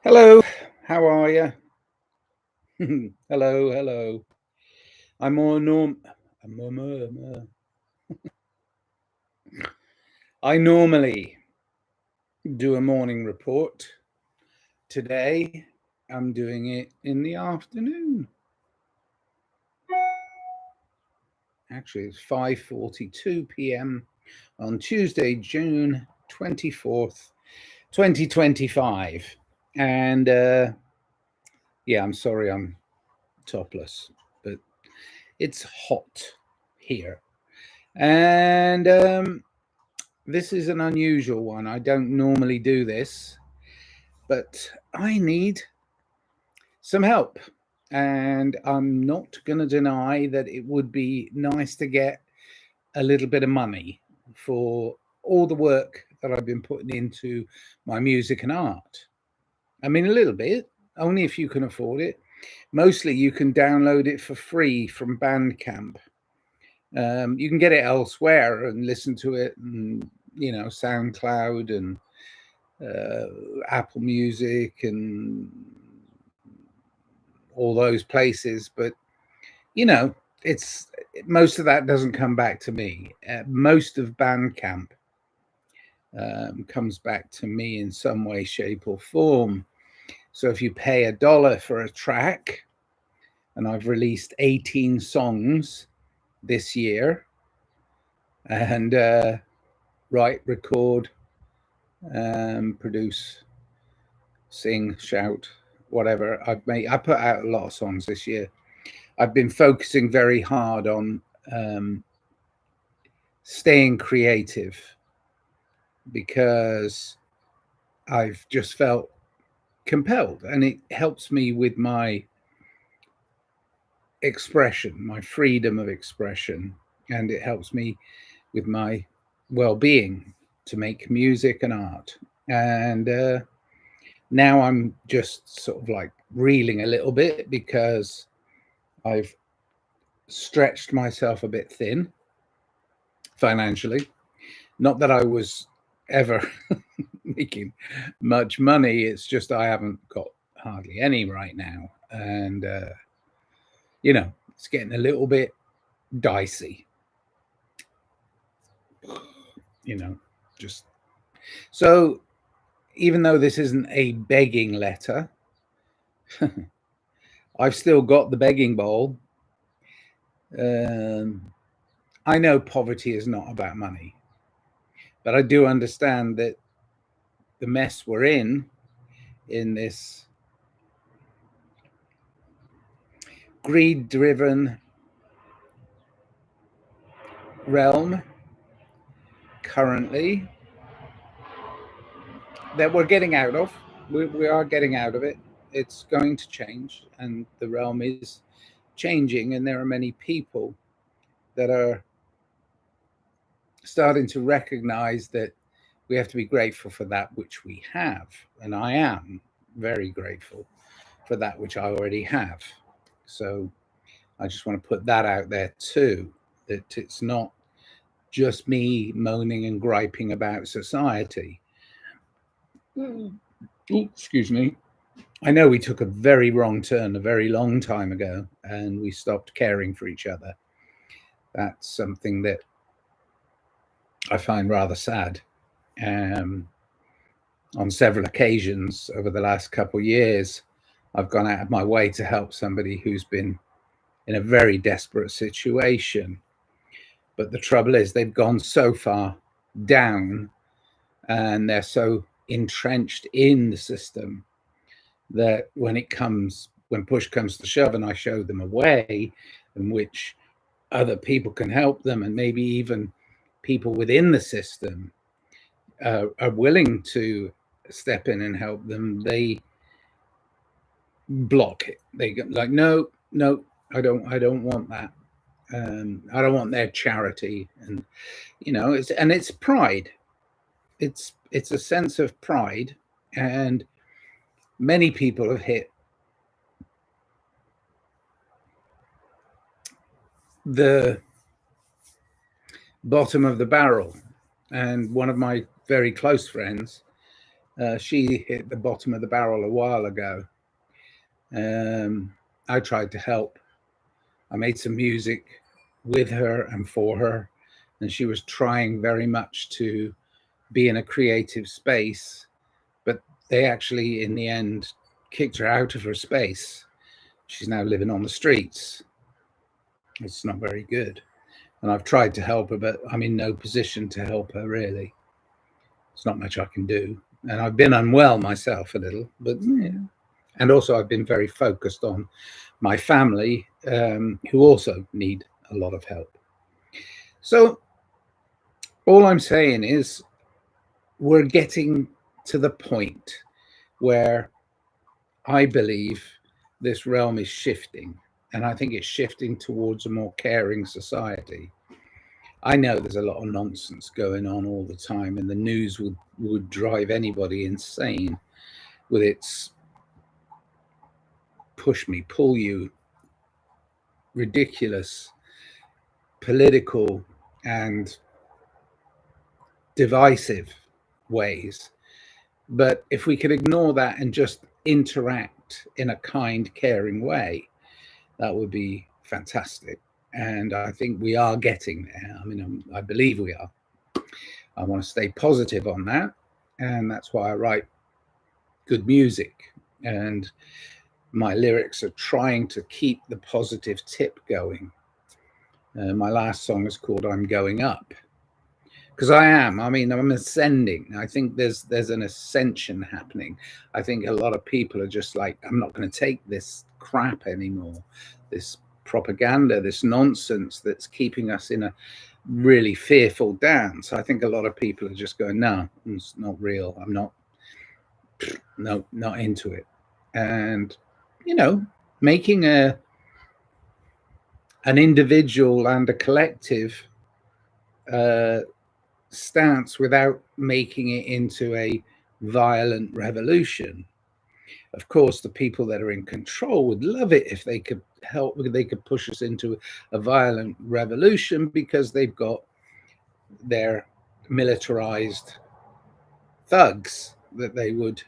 Hello, how are you? Hello, hello. I'm more norm. I'm I normally do a morning report. Today, I'm doing it in the afternoon. Actually, it's 5:42 p.m. on Tuesday, June 24th, 2025. And yeah, I'm sorry I'm topless, but it's hot here. And this is an unusual one. I don't normally do this, but I need some help. And I'm not going to deny that it would be nice to get a little bit of money for all the work that I've been putting into my music and art. I mean, a little bit, only if you can afford it. Mostly, you can download it for free from Bandcamp. You can get it elsewhere and listen to it, and SoundCloud and uh, Apple Music and all those places. But you know, it's most of that doesn't come back to me. Most of Bandcamp comes back to me in some way, shape, or form. So if you pay $1 for a track, and I've released 18 songs this year, and write, record, produce, sing, shout, whatever. I put out a lot of songs this year. I've been focusing very hard on staying creative because I've just felt compelled, and it helps me with my expression, my freedom of expression, and it helps me with my well-being to make music and art. And now I'm just sort of like reeling a little bit because I've stretched myself a bit thin financially. Not that I was ever making much money, it's just I haven't got hardly any right now. And, it's getting a little bit dicey, you know, just so even though this isn't a begging letter, I've still got the begging bowl. Um, I know poverty is not about money, but I do understand that the mess we're in this greed driven realm currently, that we're getting out of. We are getting out of it. It's going to change, and the realm is changing, and there are many people that are starting to recognize that we have to be grateful for that which we have. And I am very grateful for that which I already have. So I just want to put that out there too, that it's not just me moaning and griping about society. Ooh, excuse me. I know we took a very wrong turn a very long time ago and we stopped caring for each other. That's something that I find rather sad. Um, on several occasions over the last couple of years, I've gone out of my way to help somebody who's been in a very desperate situation. But the trouble is, they've gone so far down and they're so entrenched in the system that when push comes to shove and I show them a way in which other people can help them, and maybe even people within the system are willing to step in and help them, they block it. They go like, no, no, I don't want that. I don't want their charity. And it's pride. It's a sense of pride, and many people have hit the bottom of the barrel. And one of my very close friends She hit the bottom of the barrel a while ago. I tried to help. I made some music with her and for her, and she was trying very much to be in a creative space, but they actually, in the end, kicked her out of her space. She's now living on the streets. It's not very good. And I've tried to help her, but I'm in no position to help her, really. There's not much I can do. And I've been unwell myself a little, but yeah. And also I've been very focused on my family, who also need a lot of help. So all I'm saying is we're getting to the point where I believe this realm is shifting, and I think it's shifting towards a more caring society. I know there's a lot of nonsense going on all the time, and the news would drive anybody insane with its push me, pull you, ridiculous, political, and divisive ways. But if we could ignore that and just interact in a kind, caring way, that would be fantastic. And I think we are getting there. I mean, I believe we are. I want to stay positive on that. And that's why I write good music. And my lyrics are trying to keep the positive tip going. My last song is called I'm Going Up. Because I am. I mean, I'm ascending. I think there's an ascension happening. I think a lot of people are just like, I'm not going to take this crap anymore. This propaganda, this nonsense that's keeping us in a really fearful dance. I think a lot of people are just going, no, it's not real. I'm not into it. And, you know, making an individual and a collective stance without making it into a violent revolution. Of course, the people that are in control would love it if they could help, they could push us into a violent revolution because they've got their militarized thugs that they would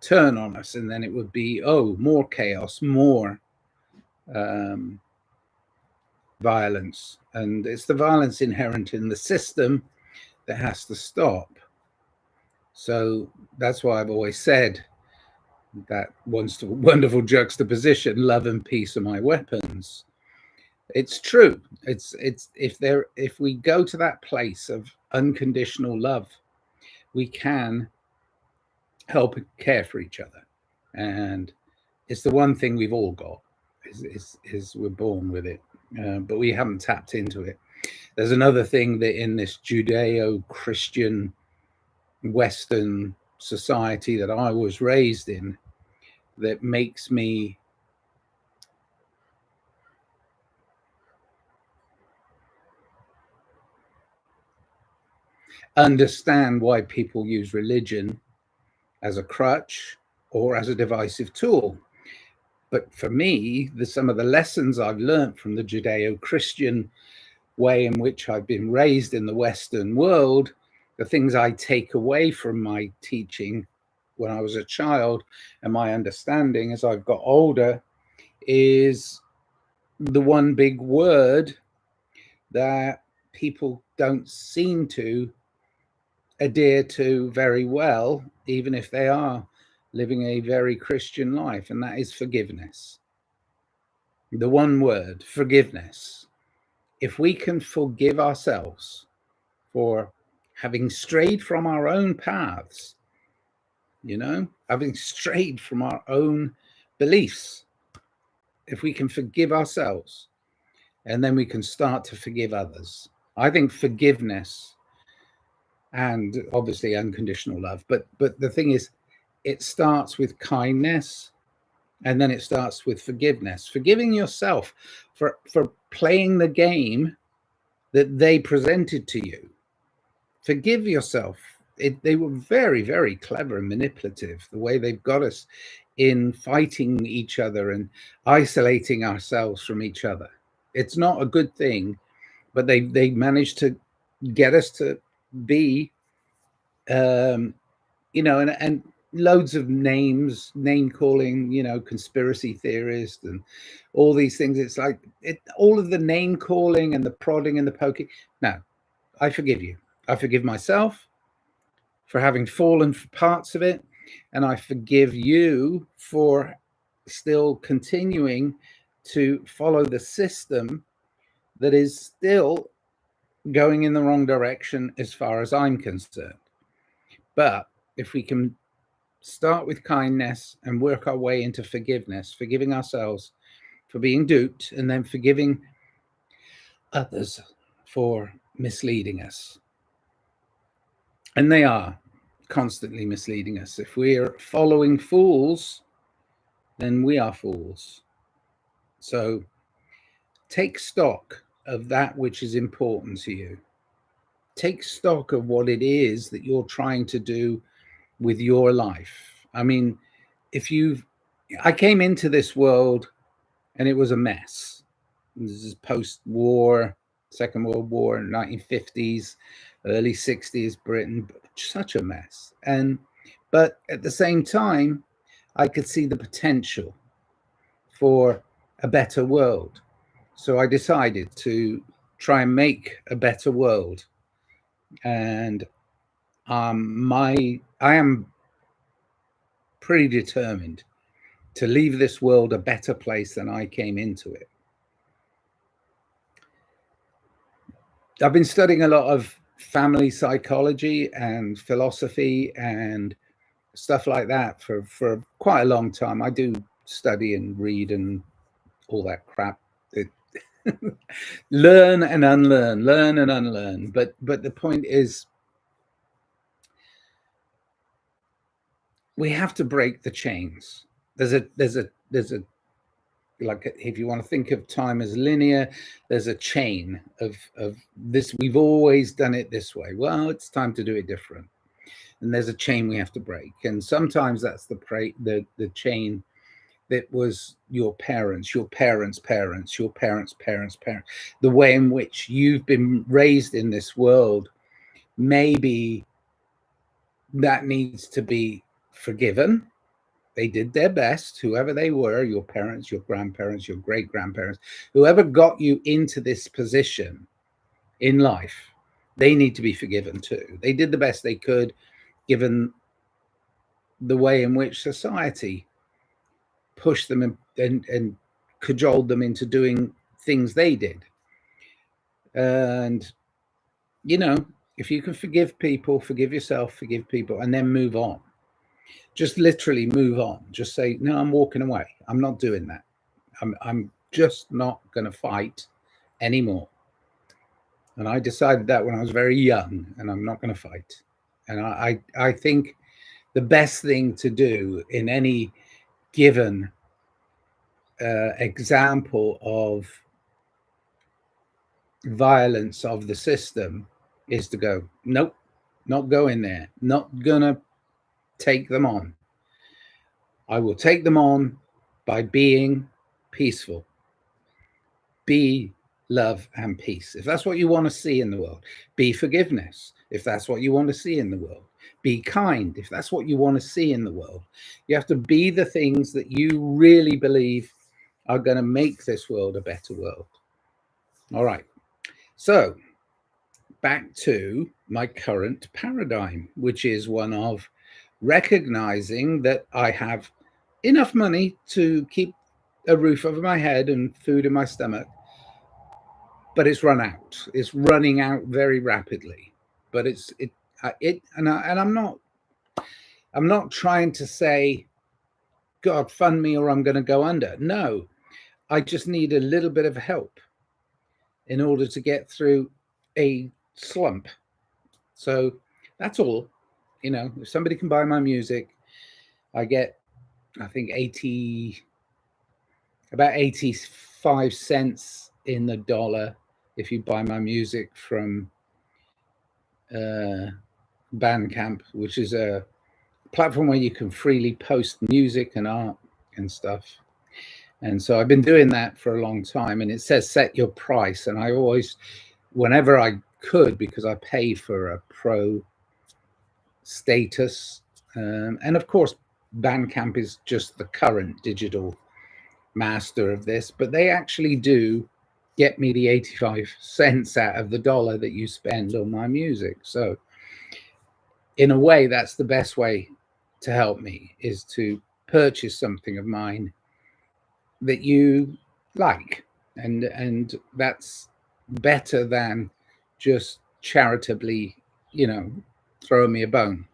turn on us, and then it would be, oh, more chaos, more violence. And it's the violence inherent in the system that has to stop. So that's why I've always said that wonderful juxtaposition, love and peace are my weapons. It's true. It's if we go to that place of unconditional love, we can help and care for each other. And it's the one thing we've all got, is we're born with it, but we haven't tapped into it. There's another thing that in this Judeo-Christian Western society that I was raised in that makes me understand why people use religion as a crutch or as a divisive tool. But for me, some of the lessons I've learned from the Judeo-Christian way in which I've been raised in the Western world, the things I take away from my teaching when I was a child and my understanding as I've got older is the one big word that people don't seem to adhere to very well, even if they are living a very Christian life, and that is forgiveness. The one word, forgiveness. If we can forgive ourselves for having strayed from our own paths, you know, having strayed from our own beliefs, if we can forgive ourselves, and then we can start to forgive others. I think forgiveness and obviously unconditional love, but the thing is, it starts with kindness, and then it starts with forgiveness. Forgiving yourself for playing the game that they presented to you. Forgive yourself. They were very, very clever and manipulative, the way they've got us in fighting each other and isolating ourselves from each other. It's not a good thing, but they managed to get us to be and loads of names, name calling, conspiracy theorists and all these things. It's like all of the name calling and the prodding and the poking. No, I forgive you. I forgive myself for having fallen for parts of it, and I forgive you for still continuing to follow the system that is still going in the wrong direction as far as I'm concerned. But if we can start with kindness and work our way into forgiveness, forgiving ourselves for being duped, and then forgiving others for misleading us. And they are constantly misleading us. If we're following fools, then we are fools. So take stock of that which is important to you. Take stock of what it is that you're trying to do with your life. I mean, I came into this world and it was a mess. This is post-war, Second World War, 1950s, early 60s Britain, such a mess. But at the same time, I could see the potential for a better world. So I decided to try and make a better world. And I am pretty determined to leave this world a better place than I came into it. I've been studying a lot of family psychology and philosophy and stuff like that for quite a long time. I do study and read and all that crap. Learn and unlearn. But the point is, we have to break the chains. There's a like, if you want to think of time as linear, there's a chain of this. We've always done it this way. Well, it's time to do it different. And there's a chain we have to break. And sometimes that's the chain that was your parents, your parents' parents, your parents' parents' parents. The way in which you've been raised in this world, maybe that needs to be forgiven. They did their best, whoever they were, your parents, your grandparents, your great-grandparents, whoever got you into this position in life, they need to be forgiven too. They did the best they could, given the way in which society pushed them and cajoled them into doing things they did. And, if you can forgive people, forgive yourself, forgive people, and then move on. Just literally move on. Just say, no, I'm walking away. I'm not doing that. I'm just not going to fight anymore. And I decided that when I was very young, and I'm not going to fight. And I think the best thing to do in any given example of violence of the system is to go, nope, not going there, not gonna take them on. I will take them on by being peaceful. Be love and peace. If that's what you want to see in the world, be forgiveness. If that's what you want to see in the world, be kind. If that's what you want to see in the world, you have to be the things that you really believe are going to make this world a better world. All right. So back to my current paradigm, which is one of recognizing that I have enough money to keep a roof over my head and food in my stomach, but it's run out. It's running out very rapidly. But I'm not trying to say, God, fund me or I'm going to go under. No, I just need a little bit of help in order to get through a slump. So that's all. If somebody can buy my music, I get, I think, about 85 cents in the dollar if you buy my music from Bandcamp, which is a platform where you can freely post music and art and stuff. And so I've been doing that for a long time, and it says set your price. And I always, whenever I could, because I pay for a pro status, And of course, Bandcamp is just the current digital master of this, but they actually do get me the 85 cents out of the dollar that you spend on my music. So in a way, that's the best way to help me, is to purchase something of mine that you like. And that's better than just charitably, throw me a bone.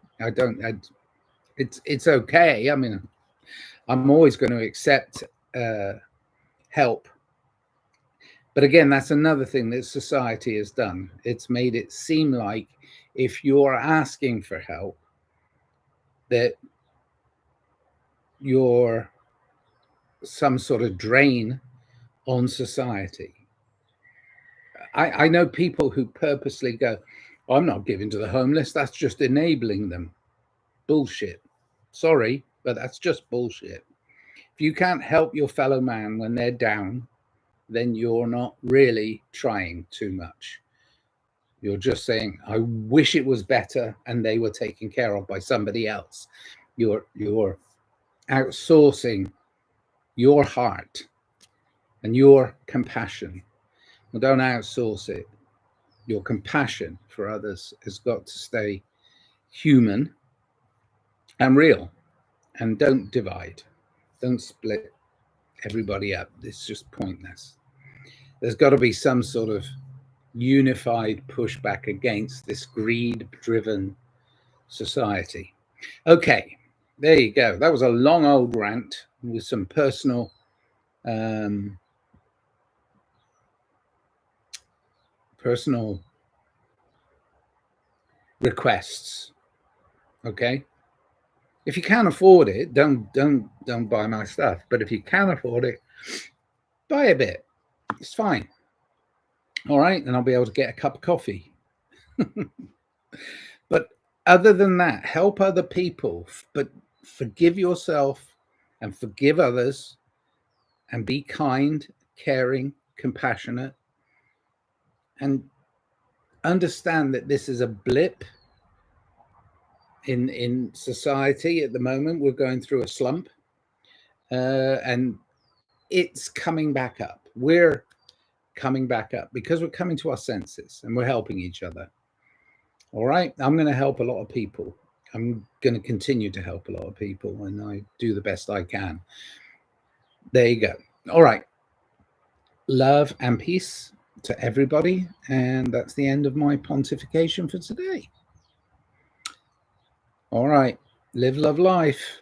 It's okay. I mean, I'm always going to accept help. But again, that's another thing that society has done. It's made it seem like if you're asking for help, that you're some sort of drain on society. I know people who purposely go, I'm not giving to the homeless. That's just enabling them. Bullshit. Sorry, but that's just bullshit. If you can't help your fellow man when they're down, then you're not really trying too much. You're just saying, I wish it was better and they were taken care of by somebody else. You're outsourcing your heart and your compassion. Well, don't outsource it. Your compassion for others has got to stay human and real. And don't divide. Don't split everybody up. It's just pointless. There's got to be some sort of unified pushback against this greed-driven society. Okay, there you go. That was a long old rant with some personal requests. Okay, if you can't afford it, don't buy my stuff. But if you can afford it, buy a bit. It's fine. All right, and I'll be able to get a cup of coffee. But other than that, help other people, but forgive yourself and forgive others, and be kind, caring, compassionate, and understand that this is a blip in society at the moment. We're going through a slump, and it's coming back up. We're coming back up because we're coming to our senses and we're helping each other. All right, I'm going to help a lot of people. I'm going to continue to help a lot of people, and I do the best I can. There you go. All right. Love and peace to everybody. And that's the end of my pontification for today. All right. Live, love, life.